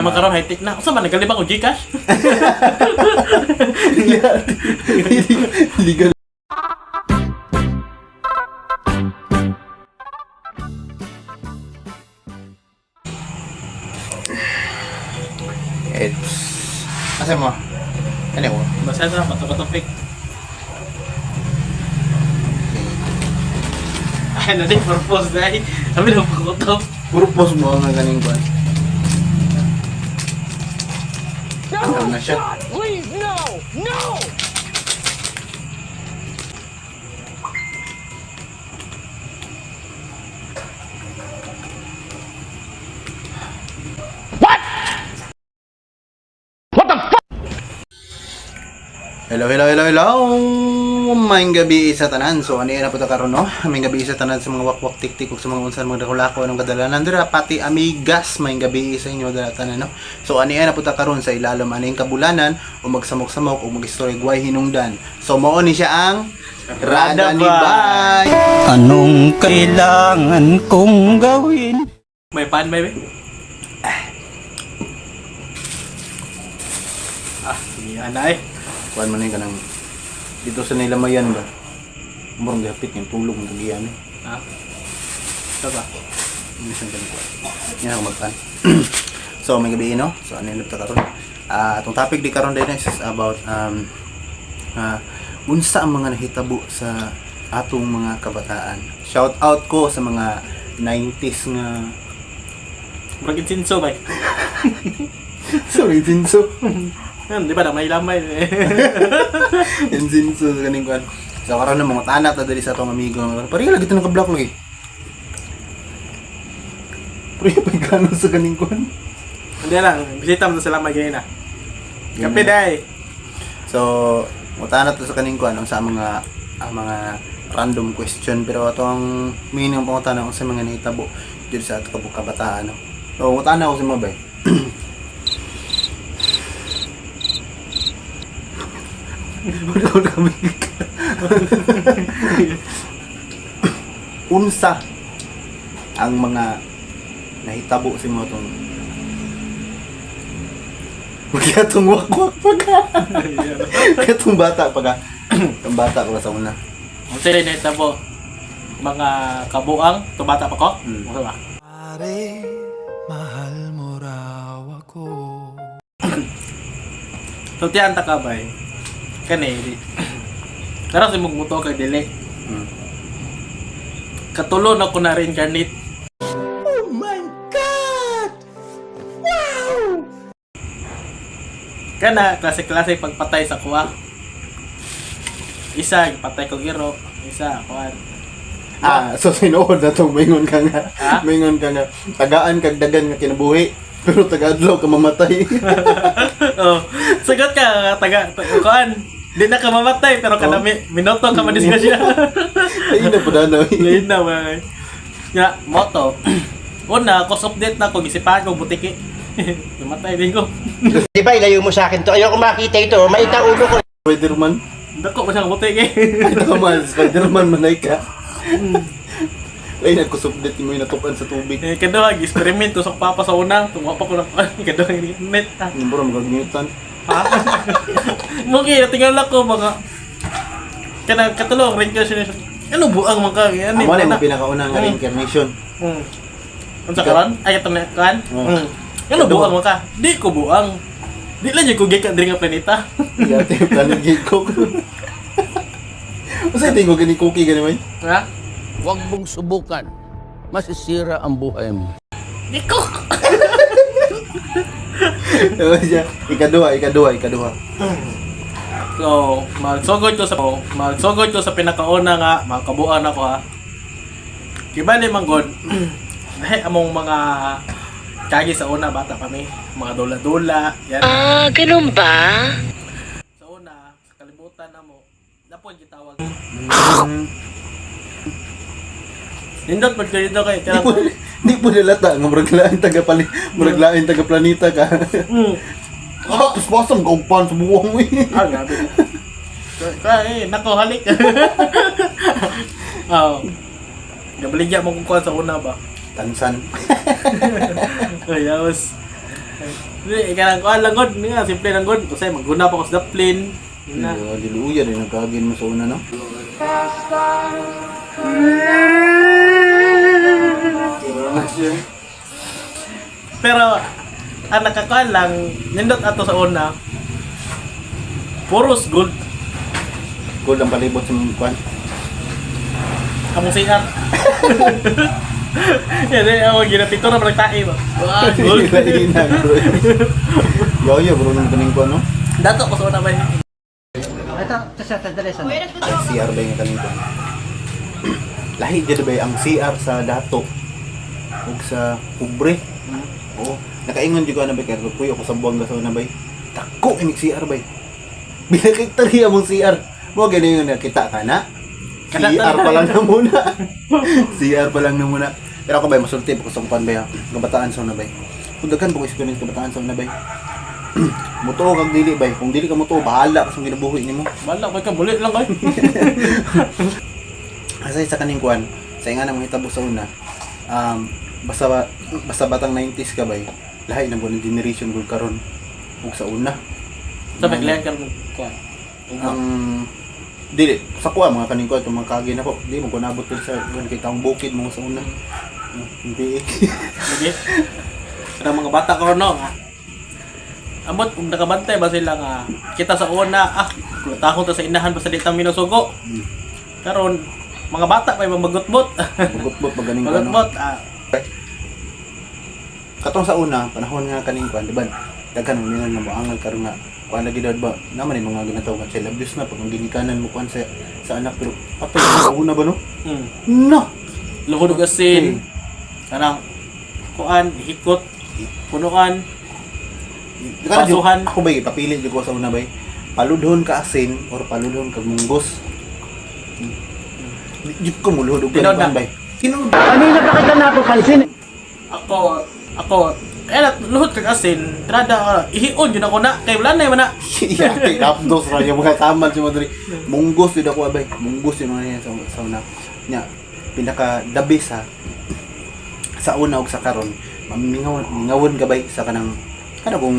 Makaroon high-tech na. Asa man nagalibang og Gcash? Legal. It's... Asa mo? Ano mo? Basta sa patok-patok. Ay, na din purpose dai. Sabi lang pakutok. Purpose mo nga ganing ba? Ano na siya? Please, no! No! Hello. Maayong gabi sa tanan. So ano na po ta karon no? Maayong gabi sa tanan sa mga wakwak tiktik ug sa mga unsan mga dakulako anong kadalanan dira pati amigas maayong gabi sa inyo dira tanan no. So ano na po ta karon sa ilalom aning kabulanan o magsamok-samok o mag-story guway hinungdan. So mao ni siya ang Rada ni Bay. Anong kailangan kong gawin? May pan baby. Yan ay. Kuan man ni kanang dito sa nilamayan ba. Murong gapit yung tulog ng kagiyan eh. Ha? Saba. Hindi siyang ganito. Yan ako magpan. So may gabi no. So ano yung ta karon? Atong topic di karon din is about unsa ang mga nahitabo sa atong mga kabataan. Shout out ko sa mga 90s nga Bragin sinso bay. sorry Jinso. Yan, di ba na may lamay. Yan Jinso sa kaning kuan. So karon na mga tanat na diri sa atong amigo. Pare lagi tanong ka-block lagi. Pre pagkano sa kaning kuan. Hindi lang, bisita mo sa lamay ganyan na. Kape day. So, mutanat to sa kaning kuan sa mga random question pero ato ang meaning pang tanong sa mga nahitabo dito sa ato kabataan no. So, mutana ko sa mga bay. Unsa ang mga nahitabo sa mga tong Katong wakwak pa ka. Katong bata pa ka. Katong bata pa ka sa una. Kung sila na po, mga kabuang, tubata pa ko? Ano ba? Pare, mahal mo raw ako. So, tiyan ta ka ba eh? Kani, karang si mugmuto kay dili. Katulo na ko na reincarnate. Oh my God! Wow! Kana, klase-klase pagpatay sa kuha. Isa, patay ko giro. Isa, kuhan. So sinuod na to, maingon ka nga. Ha? Maingon ka nga. Tagaan kag dagan nga kinabuhi. Pero taga-adlaw ka mamatay. Oh, sagot ka, kuhan. Di na ka mamatay, pero kada minuto ka madiskusya. Ay na po danaw. Ngayon na, mga. Nga, moto. Una, cost update na ko, gisipahan ko, butiki. Namatay din ko. Di ba, ilayo mo sa akin to? Ayoko makita ito. Maita ulo ko. Spider-Man. Dako mo siyang butiki. Tama, Spider-Man manay ka. Ay nagkusupdet mo yung natukan sa tubig. Kadua, experiment, tusok pa sa unang, tumuha pa ko ng kadua, net. Bro, magagnitan. Ha? Mugi, natingnan lang ko, mga katulong, reincarnation. Ano buang mga yan? Amo na yung pinakaunang reincarnation. Ano sa karon? Ay, ito na kan? Ano buang mga? Di ko buang. Di lang yung kugay ka diri nga planeta. Yate yung planet gate ko. Masa ito yung gani cookie gani man? Ha? Huwag mong subukan. Masisira ang buhay mo. Di ko! Ikaduha. So, magsugod ko sa pinakauna nga, mga kabuan ako ha. Kiba ni Manggod, dahil among mga kagi sa una, bata kami, mga dula-dula, yan. Ganun ba? Sa una, sa kalibutan na mo, napon gitawag. Nindot pag kayo daw kayo, Di po nalata nga muraglain taga planeta ka. Tapos pasang kaupan sa buwang mo eh. Grabe. Kaya nako, halik. Gabaligya mo kung kuha sa una ba? Tansan. Ayos. Hindi, kanang kuan lang god, nga simple lang god. Kasi magguna pa ko sa daplin. Yun na. Diluya rin nagkagin mo sa una, no? Pero ang nakakuan lang, nindot ato sa una. Puros gold. Gold ang palibot sa mga kwan. Among CR. Yan eh, ako ginapito na parang tae ba? Wow, gold. Ina, bro. Yo, bro, nung kaning kwan, no? Dato ko sa una ba? Ay, CR ba yung kaning kwan? Lahi dyan ba ang CR sa dato? O sa kubre? Oo. Nakaingon dyan ko na ba? Kaya puyo ako sa buwang gaso na ba? Tako, imig CR ba? Binakitariya mong CR. Mo ganyan yung nakita ka na? CR pa lang na muna. CR pa lang na muna. Pero ako ba, masulti ako sa kupan ba? Kabataan sa unabay. Kung daghan po experience kabataan sa unabay. Muto kag dili bay. Kung dili ka muto, bahala ka sa ginabuhi nimo. Bala, may kabulit lang kayo. Asay sa kaning kuan, sa nga nang hitabo sa una. Basta batang 90s ka bay. Lahi nang kuan generation gud karon ug sa una. Sabi kliyan ka mo kuan. Ang dili sa kuha mga kaning kuan mga kagi na ko. Di mo ko nabot diri sa kuan kay taong bukid mo sa una. Hindi. Sige. Kada mga bata karon no. Amot kung nakabantay ba sila nga kita sa una takot ta sa inahan basta di ta minusugo. Karon mga bata pa ibang magutbot. Magutbot maganing kuan. Magutbot. Katong sa una panahon nga kaning kuan, di ba? Daghan mo na moangal karon nga kuan lagi daw ba naman yung mga ginatawag nga child abuse na pag ang ginikanan mo kuan sa anak pero patay sa una ba no? No. Luhod og asin. Karang kuan hikot punuan. Pasuhan. Ako ba papili ko sa una ba? Paludhon ka asin or paludhon ka munggos. Di ko mulhod og Tinod na. kuan ba? Tinod. Kanina pa kita napapansin. Ako luhod kag asin, trada ihion yun ako na kay wala na man na. Yeah, tapos ra yung mga taman si Madri. Munggos din ako abay. Munggos yung mga yan sa una. Nya pinaka the best ha. Sa una ug sa karon, mingawon gabay sa kanang kung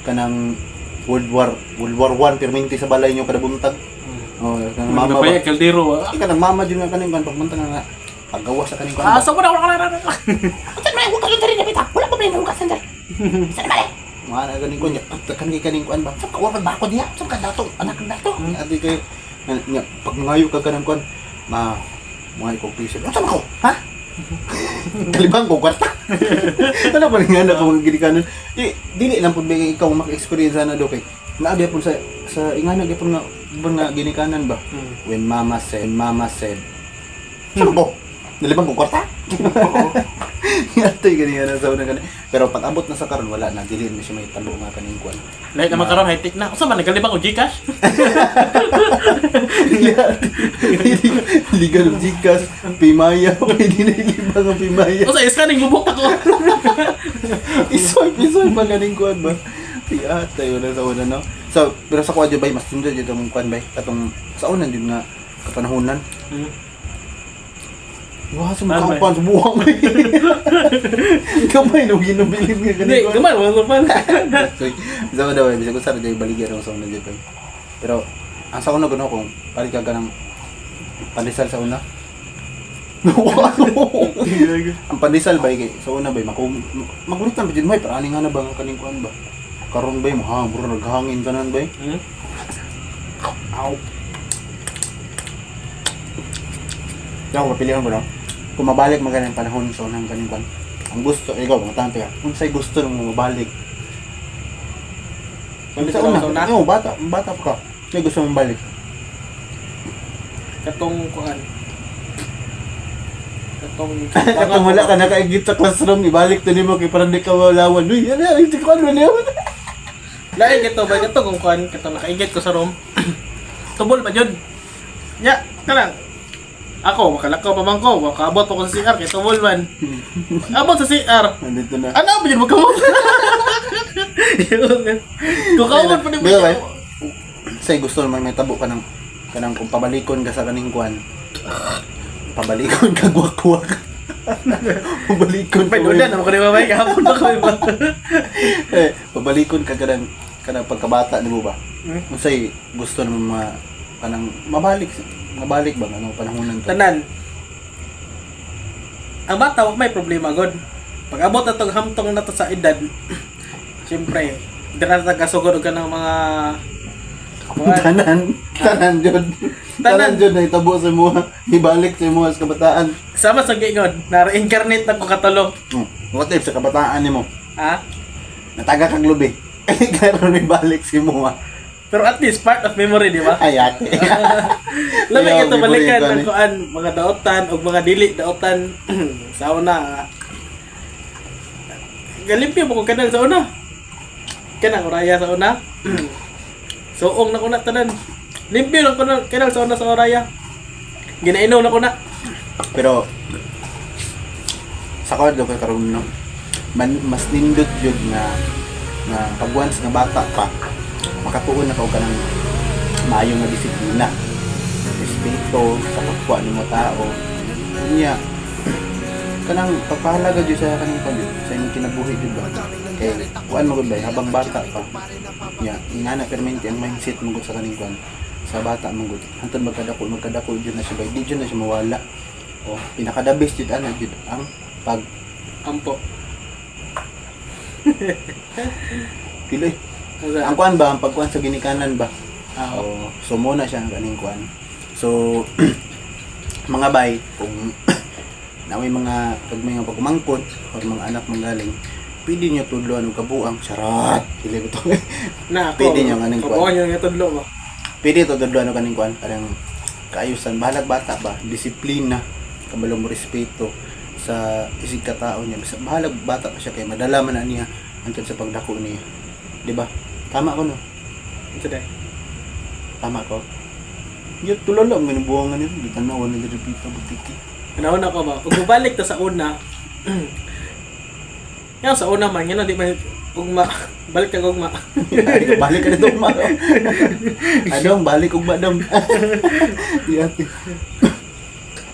kanang World War 1 perminti sa balay nyo kada buntag. Oh, kanang mama ba? Kaldero. Kanang mama jud nga kaning kan pagbuntag nga paggawas sa kaning kan. Sa wala wala. Mga ganing ko niya, kaning kuan ba? Sa kawan ba ako diya? Sa kadato, anak ng dato. Adi kay nya pag ngayo ka kanang kuan, mga ko piso. Unsa ko? Ha? Kalibang ko kwarta. Ano pa nga na kung ginikanon? Dili lang pud bigay ikaw maka-experience na do kay. Naagi pud sa ingana gyud nga nga ginikanan ba? When mama said. Saan ko? Nalibang ko kwarta? Ngatoy gani nga sa una gani. Pero pag abot na sa karon wala na dili na siya may talo nga kaning kuan. Lahat naman karon high tech na. Unsa man nagalibang og Gcash? Legal of Gcash, Pimaya, pwede na ilibang ang Pimaya. Unsa scanning bubok ako. Isoy pa ganing kuan ba? Tiyatay wala sa una no. So, pero sa kuan bay mas tindod jud ang kuan bay. Katong sa una din nga kapanahonan. Wah, sumakapan sa buwang. Kamay no ginubilin nga Hindi, ganun. gamay wala pa. So, isa ko daw, bisa ko sa rin baligyan ako sa una dito. Pero, ang sa una gano'n kung balik ka ng pandesal sa una. Ang pandesal ba, sa una ba, magulit na ba dyan, may parani nga na ba ang kaning kuhan ba? Karon ba, bro, naghangin ka nan ba? Ow! Ako, papilihan ko lang. Kung mabalik magaling panahon sa unang kaning kuhan. Ang gusto, ikaw, mga tante ka, kung sa'y gusto nung mabalik. Sa una, oo, bata pa ka. May gusto mong balik. Katong kuan. Kung wala ka nakaigit sa classroom, ibalik to nimo kay parang di ka walawan. Uy, hindi ko ano niya. Lain kito ba kito kung kuan katong nakaigit ko sa room. Tubol pa jud. Nya, kanang ako, makalakaw pa man ko, makaabot pa ko sa CR kay tubol man. Abot sa CR. Nandito na. Ano ba yun magkamot? Kung kamot pa din ba Diba, siya? Say gusto naman may tabo ka ng kanang kung pabalikon ka sa kaning kuan. Pabalikon ka guwak-guwak. Pabalikon Pwede ulan, ako na mamay, kahapon na kami ba? Pabalikon ka kanang pagkabata ni mo ba? Hmm? Unsay gusto naman kanang mabalik ba anong panahonan to? Tanan. Ang bata, wag may problema, God. Pag abot na itong hamtong na to sa edad, siyempre, hindi na tagasugod ka ng mga... Tanan jud na itabo sa mo, ibalik sa mo sa kabataan. Sama sa gingod, na-reincarnate na ko katulong. What if sa kabataan nimo? Ha? Nataga kag lubi. Karon ibalik si mo. Pero at least, part of memory, di ba? Ay ate. Lamig Ayaw, ito balikan memory ng kuan, mga daotan o mga dili daotan sa una. Galimpyo mo kung kanang sa una. Kanang oraya sa una. Suong na kuna tanan. Limpyo lang kuna kanang sa una sa oraya. Ginainom na kuna. Pero sa kwarto ka karon no. Mas nindot jud na pag once nga bata pa makatuon na ka og kanang maayo nga disiplina. Respeto sa kapwa nimo tao. Unya kanang pagpahalaga jud sa kanang pagod sa imong kinabuhi jud ba. Kay kuan mo gud ba habang bata pa. Nya ingana permanente ang mindset mo gud sa kaning kuan sa bata mo gud. Hantod magkadako jud na siya ba. Di jud na siya mawala. O pinaka the best jud ana jud ang pag Ampo. pili. Ang kuan ba, ang pagkuan sa ginikanan ba? Ah, O, so muna siya ang kaning kuan. So mga bay kung na may mga pag may mga pagmangkot o mga anak manggaling, pwede nyo tudloan og kabuang charat. Dili ko to. na ako. Pwede nyo kaning Kabuhan kuan. nyo nga tudlo ba? Pwede to tudloan og kaning kuan, parang kaayusan bahalag bata ba, disiplina, kabalo mo respeto sa isig katao niya. Basta bahalag bata pa siya kay madala man na niya antod sa pagdako niya. Di ba? Tama ko no? Ito dahil. Tama ko. Yung tulala, ang ganibuangan nito. Di tanawan na diripita butiki. Nauna ko ba? Kung bumalik ta sa una, yan sa una man, yan na di ba ugma, balik ka ugma. Balik ka nito, ma. Adong, balik ug madam. Di ate.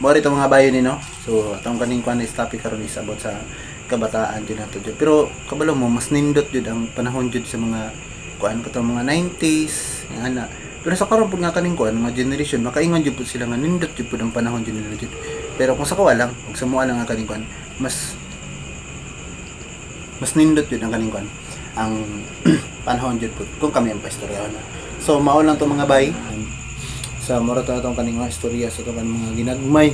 Mori itong mga bayo ni, no? So, itong kaning kwan is topic karon is about sa kabataan dyan nato dyan. Pero, kabalo mo, mas nindot dyan ang panahon dyan sa mga kuan ko mga 90s, nga ana. Pero sa karon pud nga kaning kuan, mga generation, makaingon jud pud sila nga nindot jud pud ang panahon dyan nila dyan. Pero kung sa kawalang, ug sa mua lang nga kaning kuan, mas nindot jud ang kaning kuan. Ang panahon jud pud kung kami ang paistorya na. So mao lang to mga bay. Sa mura to atong kaning mga istorya sa itong mga ginagmay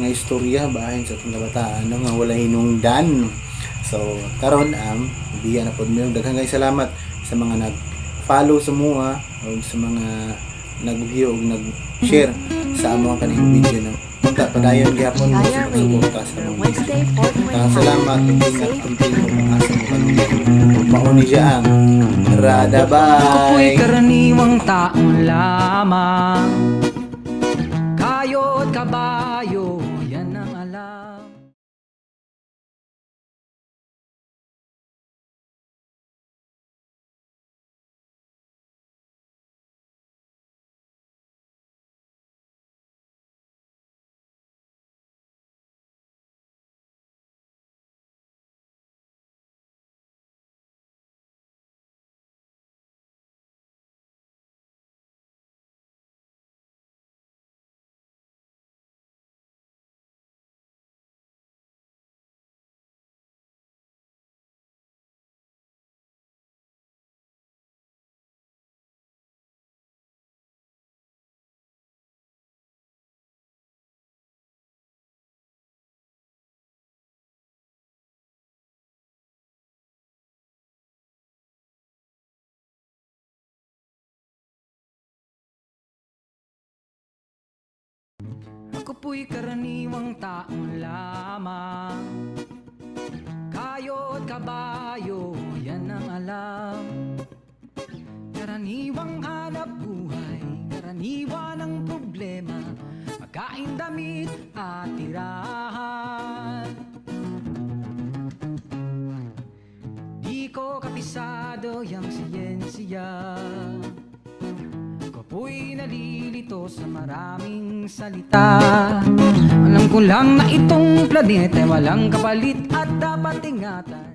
nga istorya bahin sa atong kabataan no, nga wala hinungdan. So karon biya na pod mi daghang kay salamat sa mga nag-follow sa mua o sa mga nag-view o nag-share sa among kaning video na punta padayon gyapon mo sa pagsuporta sa among video. Salamat ug ingat continue ang asa mo kaning mauni siya ang Rada Ako'y Bye. karaniwang taong lamang. Kayo't kabayo, yan ang alam. Ako po'y karaniwang taong lamang. Kayo't kabayo, yan ang alam. Karaniwang hanap buhay, karaniwan ang problema. Pagkain, damit at tirahan. Di ko kapisado yung siyensya. Ako'y nalilito sa maraming salita. Alam ko lang na itong planeta ay walang kapalit at dapat ingatan.